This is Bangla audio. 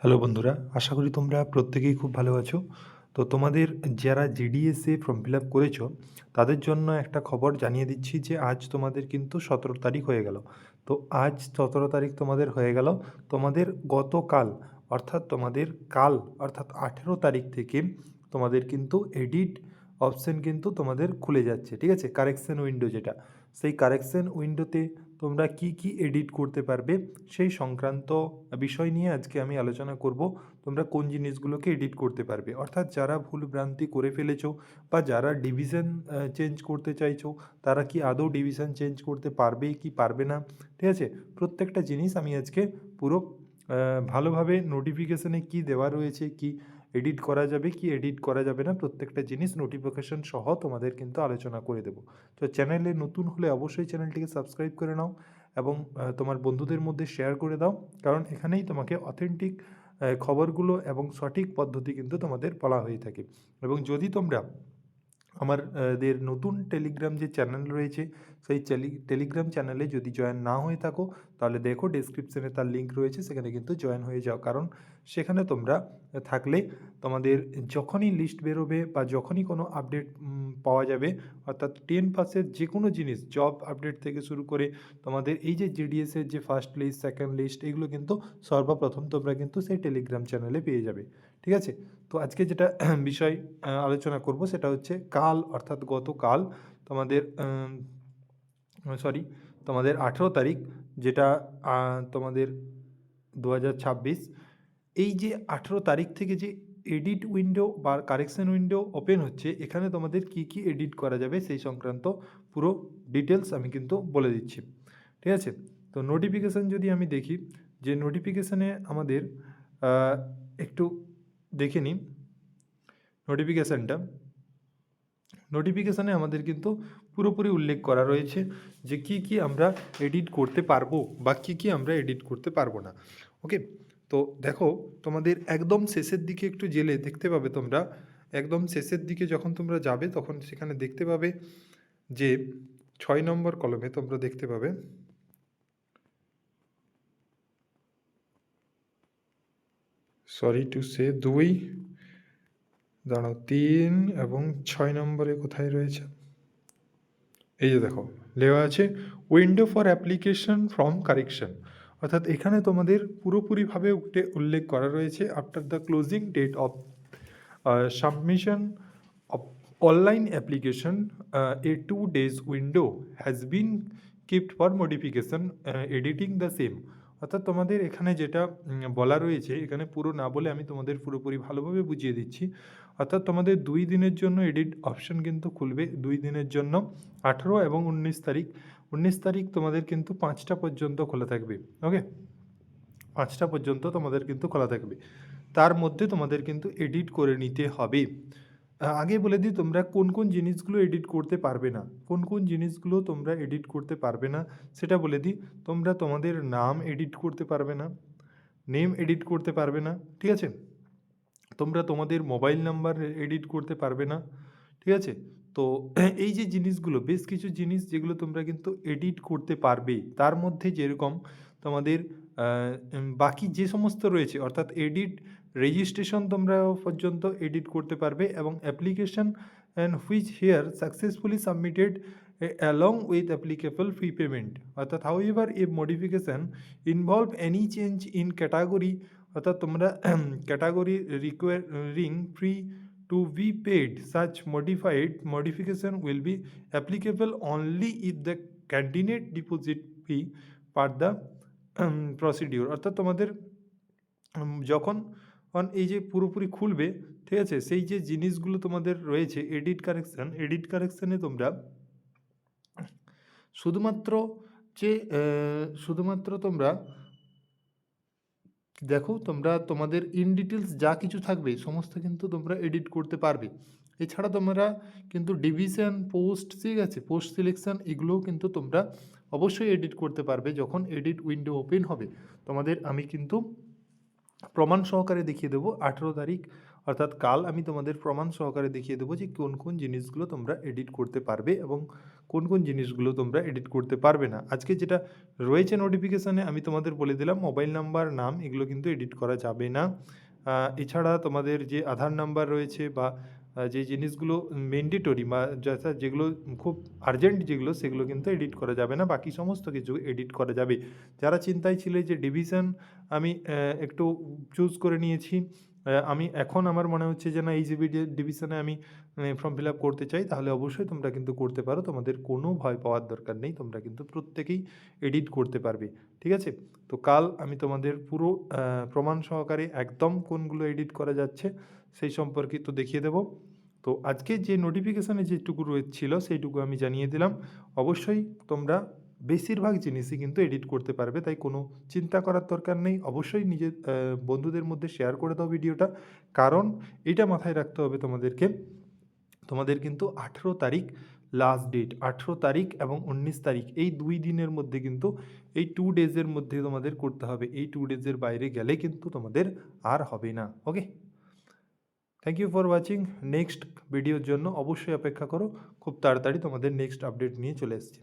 হ্যালো বন্ধুরা, আশা করি তোমরা প্রত্যেকেই খুব ভালো আছো। তো তোমাদের যারা জিডিএসএ ফর্ম ফিল আপ করেছো, তাদের জন্য একটা খবর জানিয়ে দিচ্ছি যে আজ তোমাদের কিন্তু 17 তারিখ হয়ে গেল। তো আজ 17 তারিখ তোমাদের হয়ে গেল। তোমাদের গতকাল অর্থাৎ তোমাদের কাল অর্থাৎ 18 তারিখ থেকে তোমাদের কিন্তু এডিট অপশন কিন্তু তোমাদের খুলে যাচ্ছে, ঠিক আছে? কারেকশন উইন্ডো যেটা, সেই কারেকশন উইন্ডোতে তোমরা কি কি এডিট করতে পারবে সেই সংক্রান্ত বিষয় নিয়ে আজকে আমি আলোচনা করব। তোমরা কোন জিনিসগুলোকে এডিট করতে পারবে, অর্থাৎ যারা ভুল ভ্রান্তি করে ফেলেছো বা যারা ডিভিশন চেঞ্জ করতে চাইছো, তারা কি আদৌ ডিভিশন চেঞ্জ করতে পারবে কি পারবে না, ঠিক আছে? প্রত্যেকটা জিনিস আমি আজকে পুরো ভালোভাবে নোটিফিকেশানে কি দেওয়া রয়েছে, কি এডিট করা যাবে কি এডিট করা যাবে না, প্রত্যেকটা জিনিস নোটিফিকেশন সহ তোমাদের কিন্তু আলোচনা করে দেবো। তো চ্যানেলে নতুন হলে অবশ্যই চ্যানেলটিকে সাবস্ক্রাইব করে নাও এবং তোমার বন্ধুদের মধ্যে শেয়ার করে দাও, কারণ এখানেই তোমাকে অথেন্টিক খবরগুলো এবং সঠিক পদ্ধতি কিন্তু তোমাদের বলা হয়ে থাকে। এবং যদি তোমরা আমাদের নতুন টেলিগ্রাম যে চ্যানেল রয়েছে, সেই টেলিগ্রাম চ্যানেলে যদি জয়েন না হয়ে থাকো, তাহলে দেখো ডেসক্রিপশনে তার লিঙ্ক রয়েছে, সেখানে কিন্তু জয়েন হয়ে যাও। কারণ সেখানে তোমরা থাকলে তোমাদের যখনই লিস্ট বেরোবে বা যখনই কোনো আপডেট পাওয়া যাবে, অর্থাৎ 10 পাসের যে কোনো জিনিস, জব আপডেট থেকে শুরু করে তোমাদের এই যে জিডিএসের যে ফার্স্ট লিস্ট সেকেন্ড লিস্ট, এগুলো কিন্তু সর্বপ্রথম তোমরা কিন্তু সেই টেলিগ্রাম চ্যানেলে পেয়ে যাবে, ঠিক আছে? তো আজকে যেটা বিষয় আলোচনা করব সেটা হচ্ছে কাল অর্থাৎ গতকাল তোমাদের তোমাদের 18 তারিখ, যেটা তোমাদের 2026, এই যে 18 তারিখ থেকে যে এডিট উইন্ডো বা কারেকশন উইন্ডো ওপেন হচ্ছে, এখানে তোমাদের কি কি এডিট করা যাবে সেই সংক্রান্ত পুরো ডিটেলস আমি কিন্তু বলে দিচ্ছি, ঠিক আছে? তো নোটিফিকেশান যদি আমি দেখি, যে নোটিফিকেশানে আমাদের একটু দেখে নিই নোটিফিকেশানে আমাদের কিন্তু পুরোপুরি উল্লেখ করা রয়েছে যে কি কি আমরা এডিট করতে পারবো বা কি কি আমরা এডিট করতে পারবো না। ওকে, তো দেখো তোমাদের একদম শেষের দিকে একটু জেলে দেখতে পাবে তোমরা, একদম শেষের দিকে যখন তোমরা যাবে তখন সেখানে দেখতে পাবে যে 6 নম্বর কলমে তোমরা দেখতে পাবে, সরি টু সে 2, দাঁড়াও 3 এবং 6 নম্বরে কোথায় রয়েছে, এই যে দেখো লেওয়া আছে window for application from correction. অর্থাৎ এখানে তোমাদের পুরোপুরিভাবে উল্লেখ করা রয়েছে after the closing date of submission of online application a 2 days window has been kept for modification editing the same. অর্থাৎ তোমাদের এখানে যেটা বলা রয়েছে, এখানে পুরো না বলে আমি তোমাদের পুরোপুরি ভালোভাবে বুঝিয়ে দিচ্ছি। অর্থাৎ তোমাদের 2 দিনের জন্য এডিট অপশন কিন্তু খুলবে, 2 দিনের জন্য 18 এবং 19 তারিখ। 19 তারিখ তোমাদের কিন্তু 5টা পর্যন্ত খোলা থাকবে। ওকে, 5টা পর্যন্ত তোমাদের কিন্তু খোলা থাকবে, তার মধ্যে তোমাদের কিন্তু এডিট করে নিতে হবে। আগে বলে দিই তোমরা কোন কোন জিনিসগুলো এডিট করতে পারবে না, কোন কোন জিনিসগুলো তোমরা এডিট করতে পারবে না সেটা বলে দিই। তোমরা তোমাদের নাম এডিট করতে পারবে না, নেম এডিট করতে পারবে না, ঠিক আছে? তোমরা তোমাদের মোবাইল নাম্বার এডিট করতে পারবে না, ঠিক আছে? তো এই যে জিনিসগুলো, বেশ কিছু জিনিস যেগুলো তোমরা কিন্তু এডিট করতে পারবে, তার মধ্যে যেরকম তোমাদের বাকি যে সমস্ত রয়েছে, অর্থাৎ এডিট রেজিস্ট্রেশন তোমরা পর্যন্ত এডিট করতে পারবে, এবং application and which here successfully submitted along with applicable fee payment। অর্থাৎ however a modification involve any change in category, অর্থাৎ তোমরা category requiring free to be paid, such modification will be applicable only if the candidate deposit fee per the procedure। অর্থাৎ তোমাদের যখন এই যে পুরোপুরি খুলবে, ঠিক আছে, সেই যে জিনিসগুলো তোমাদের রয়েছে এডিট কারেকশানে তোমরা শুধুমাত্র শুধুমাত্র তোমরা দেখো, তোমরা তোমাদের ইন ডিটেলস যা কিছু থাকবে সমস্ত কিন্তু তোমরা এডিট করতে পারবে। এছাড়া তোমরা কিন্তু ডিভিশন, পোস্ট, ঠিক আছে, পোস্ট সিলেকশন, এগুলোও কিন্তু তোমরা অবশ্যই এডিট করতে পারবে যখন এডিট উইন্ডো ওপেন হবে তোমাদের। আমি কিন্তু প্রমাণ সহকারে দেখিয়ে দেবো 18 তারিখ অর্থাৎ কাল আমি তোমাদের প্রমাণ সহকারে দেখিয়ে দেবো যে কোন কোন জিনিসগুলো তোমরা এডিট করতে পারবে এবং কোন কোন জিনিসগুলো তোমরা এডিট করতে পারবে না। আজকে যেটা রয়েছে নোটিফিকেশানে আমি তোমাদের বলে দিলাম, মোবাইল নাম্বার, নাম এগুলো কিন্তু এডিট করা যাবে না। এছাড়া তোমাদের যে আধার নাম্বার রয়েছে বা যে জিনিসগুলো ম্যান্ডেটরি বা যেগুলো খুব আর্জেন্ট যেগুলো, সেগুলো কিন্তু এডিট করা যাবে না। বাকি সমস্ত কিছু এডিট করা যাবে। যারা চিন্তায় ছিলে যে ডিভিশন আমি একটু চুজ করে নিয়েছি, আমি এখন আমার মনে হচ্ছে যে না এই যে ডিভিশনে আমি ফর্ম ফিল আপ করতে চাই, তাহলে অবশ্যই তোমরা কিন্তু করতে পারো। তোমাদের কোনো ভয় পাওয়ার দরকার নেই, তোমরা কিন্তু প্রত্যেকেই এডিট করতে পারবে। ঠিক আছে? তো কাল আমি তোমাদের পুরো প্রমাণ সহকারে একদম কোনগুলো এডিট করা যাচ্ছে সেই সম্পর্কিত দেখিয়ে দেবো। তো আজকে যে নোটিফিকেশানে যেটুকু ছিল সেইটুকু আমি জানিয়ে দিলাম। অবশ্যই তোমরা বেশিরভাগ জিনিসই কিন্তু এডিট করতে পারবে, তাই কোনো চিন্তা করার দরকার নেই। অবশ্যই নিজের বন্ধুদের মধ্যে শেয়ার করে দাও ভিডিওটা, কারণ এটা মাথায় রাখতে হবে তোমাদেরকে, তোমাদের কিন্তু 18 তারিখ লাস্ট ডেট। 18 তারিখ এবং 19 তারিখ এই 2 দিনের মধ্যে কিন্তু, এই 2 ডেজের মধ্যে তোমাদের করতে হবে। এই 2 ডেজের বাইরে গেলে কিন্তু তোমাদের আর হবে না। Okay, thank you for watching. Next ভিডিওর জন্য অবশ্যই অপেক্ষা করো, খুব তাড়াতাড়ি তোমাদের নেক্সট আপডেট নিয়ে চলে এসেছি।